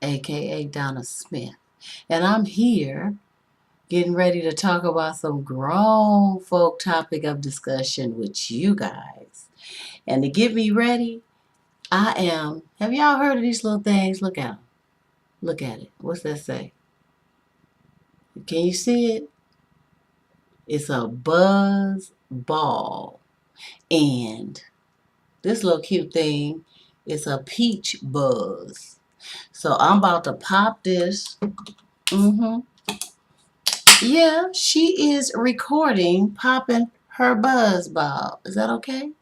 aka Donna Smith, and I'm here getting ready to talk about some grown folk topic of discussion with you guys. And to get me ready, have y'all heard of these little things? Look at them. Look at it. What's that say? Can you see it? It's a buzz ball. And this little cute thing is a peach buzz. So I'm about to pop this. Mm-hmm. Yeah, she is recording, popping her buzz ball. Is that okay?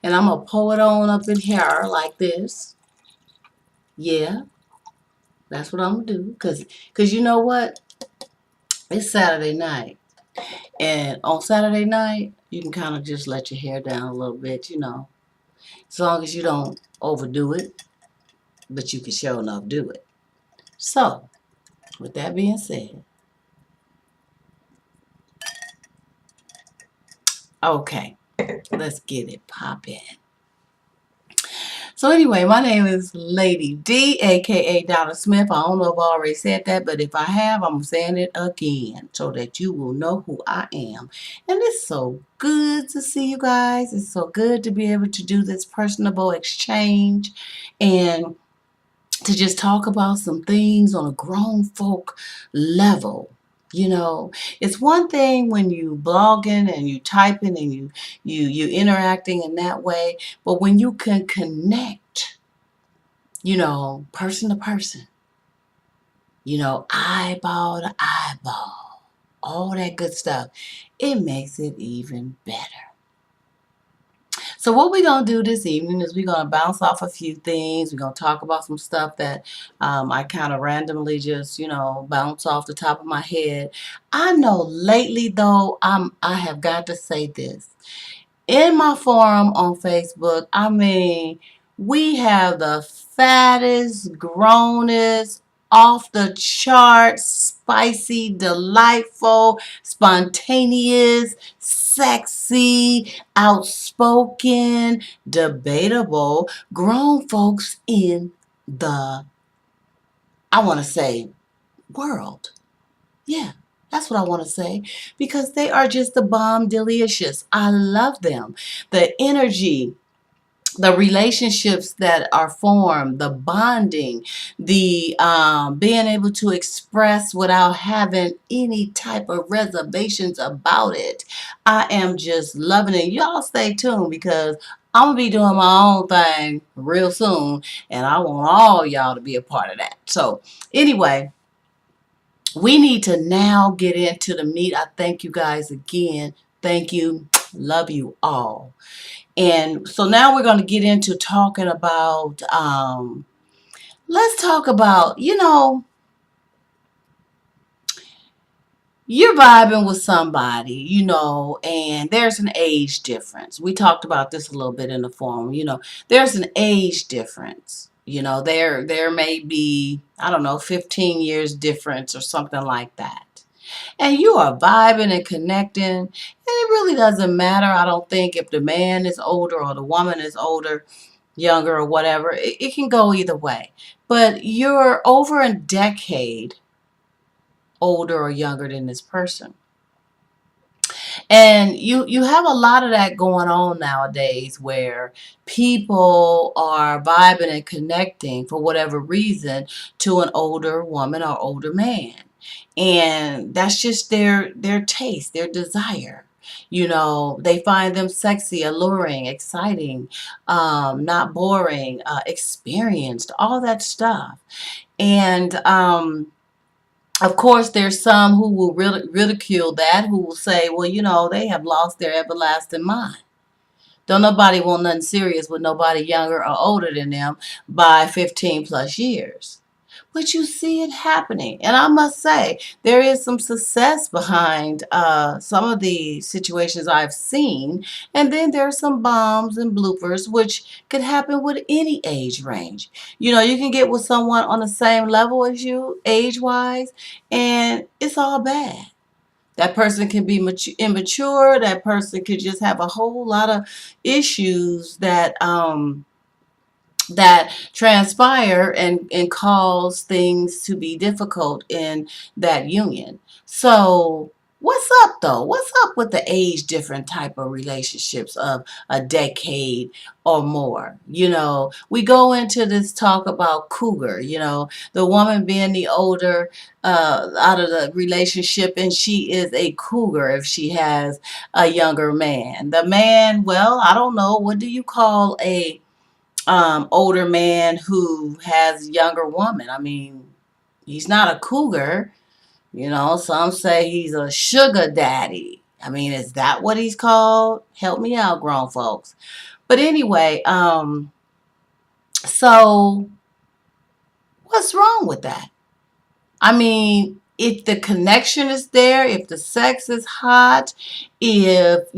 And I'm going to pull it on up in here like this. Yeah, that's what I'm going to do. Because you know what? It's Saturday night. And on Saturday night, you can kind of just let your hair down a little bit, as long as you don't overdo it, but you can show enough do it. So, with that being said, okay, let's get it popping. So anyway, my name is Lady D, aka Donna Smith. I don't know if I already said that, but if I have, I'm saying it again so that you will know who I am. And it's so good to see you guys. It's so good to be able to do this personable exchange and to just talk about some things on a grown folk level. It's one thing when you blogging and you typing and you interacting in that way, but when you can connect, person to person, eyeball to eyeball, all that good stuff, it makes it even better. So what we're going to do this evening is we're going to bounce off a few things. We're going to talk about some stuff that I kind of randomly just, bounce off the top of my head. I know lately, though, I have got to say this. In my forum on Facebook, we have the fattest, grownest, off the charts, spicy, delightful, spontaneous, sexy, outspoken, debatable grown folks in the, I want to say, world. Yeah, that's what I want to say, because they are just the bomb delicious. I love them. The energy, the relationships that are formed, the bonding, the being able to express without having any type of reservations about it. I am just loving it. Y'all stay tuned because I'm going to be doing my own thing real soon, and I want all y'all to be a part of that. So anyway, we need to now get into the meat. I thank you guys again. Thank you. Love you all. And so now we're going to get into talking about, let's talk about, you're vibing with somebody, and there's an age difference. We talked about this a little bit in the forum. There's an age difference. There may be, I don't know, 15 years difference or something like that. And you are vibing and connecting, and it really doesn't matter, I don't think, if the man is older or the woman is older, younger, or whatever. It can go either way. But you're over a decade older or younger than this person. And you have a lot of that going on nowadays where people are vibing and connecting for whatever reason to an older woman or older man. And that's just their taste, their desire. They find them sexy, alluring, exciting, not boring, experienced, all that stuff. And of course, there's some who will ridicule that, who will say, well, they have lost their everlasting mind. Don't nobody want nothing serious with nobody younger or older than them by 15 plus years. But you see it happening. And I must say, there is some success behind some of the situations I've seen. And then there's some bombs and bloopers, which could happen with any age range. You can get with someone on the same level as you, age-wise, and it's all bad. That person can be immature. That person could just have a whole lot of issues that that transpire and cause things to be difficult in that union. So what's up though? What's up with the age different type of relationships of a decade or more? We go into this talk about cougar, the woman being the older out of the relationship, and she is a cougar if she has a younger man. The man, well, I don't know, what do you call a older man who has younger woman? I mean, he's not a cougar. Some say he's a sugar daddy. I mean, is that what he's called? Help me out, grown folks. But anyway, so what's wrong with that? I mean, if the connection is there, if the sex is hot, if,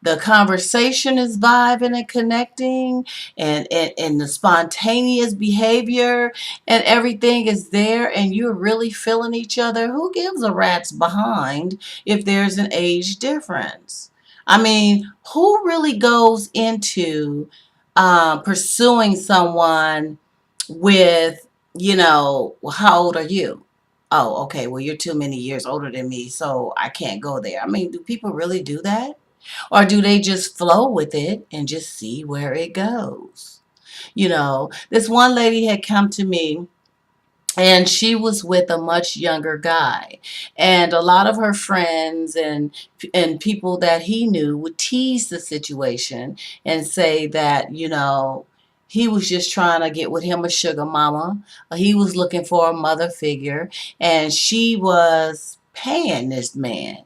the conversation is vibing and connecting, and the spontaneous behavior and everything is there, and you're really feeling each other, who gives a rat's behind if there's an age difference? I mean, who really goes into pursuing someone with, well, how old are you? Oh, okay. Well, you're too many years older than me, so I can't go there. I mean, do people really do that? Or do they just flow with it and just see where it goes? This one lady had come to me, and she was with a much younger guy, and a lot of her friends and people that he knew would tease the situation and say that he was just trying to get with him a sugar mama. He was looking for a mother figure, and she was paying this man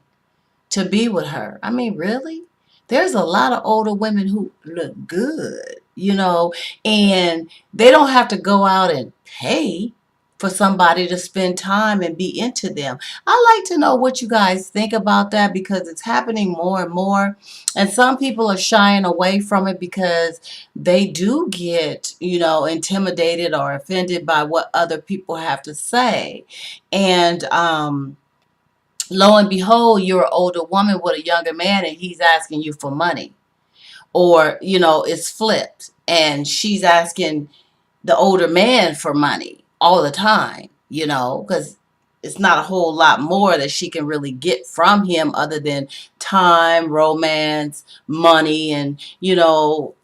to be with her. I mean, really? There's a lot of older women who look good, and they don't have to go out and pay for somebody to spend time and be into them. I like to know what you guys think about that, because it's happening more and more. And some people are shying away from it because they do get, intimidated or offended by what other people have to say. And, lo and behold, you're an older woman with a younger man, and he's asking you for money. Or, it's flipped, and she's asking the older man for money all the time, because it's not a whole lot more that she can really get from him other than time, romance, money, and,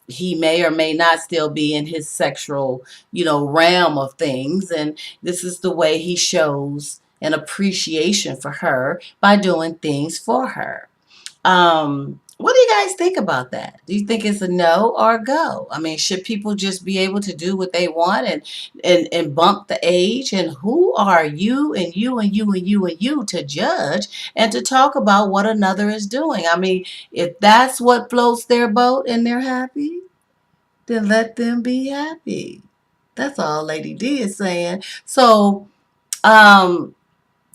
he may or may not still be in his sexual, realm of things. And this is the way he shows an appreciation for her, by doing things for her. What do you guys think about that? Do you think it's a no or a go? I mean, should people just be able to do what they want, and bump the age? And who are you and you and you and you and you to judge and to talk about what another is doing? I mean, if that's what floats their boat and they're happy, then let them be happy. That's all Lady D is saying. So, um,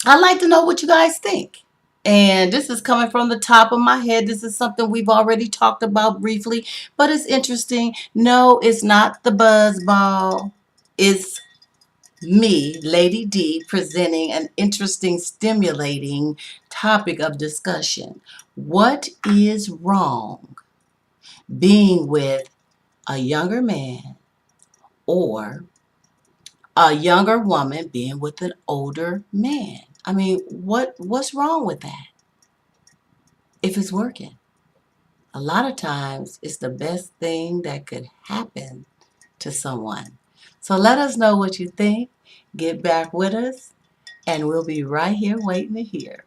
I'd like to know what you guys think. And this is coming from the top of my head. This is something we've already talked about briefly, but it's interesting. No, it's not the buzz ball. It's me, Lady D, presenting an interesting, stimulating topic of discussion. What is wrong being with a younger man, or a younger woman being with an older man? I mean, what's wrong with that if it's working? A lot of times it's the best thing that could happen to someone. So let us know what you think. Get back with us, and we'll be right here waiting to hear.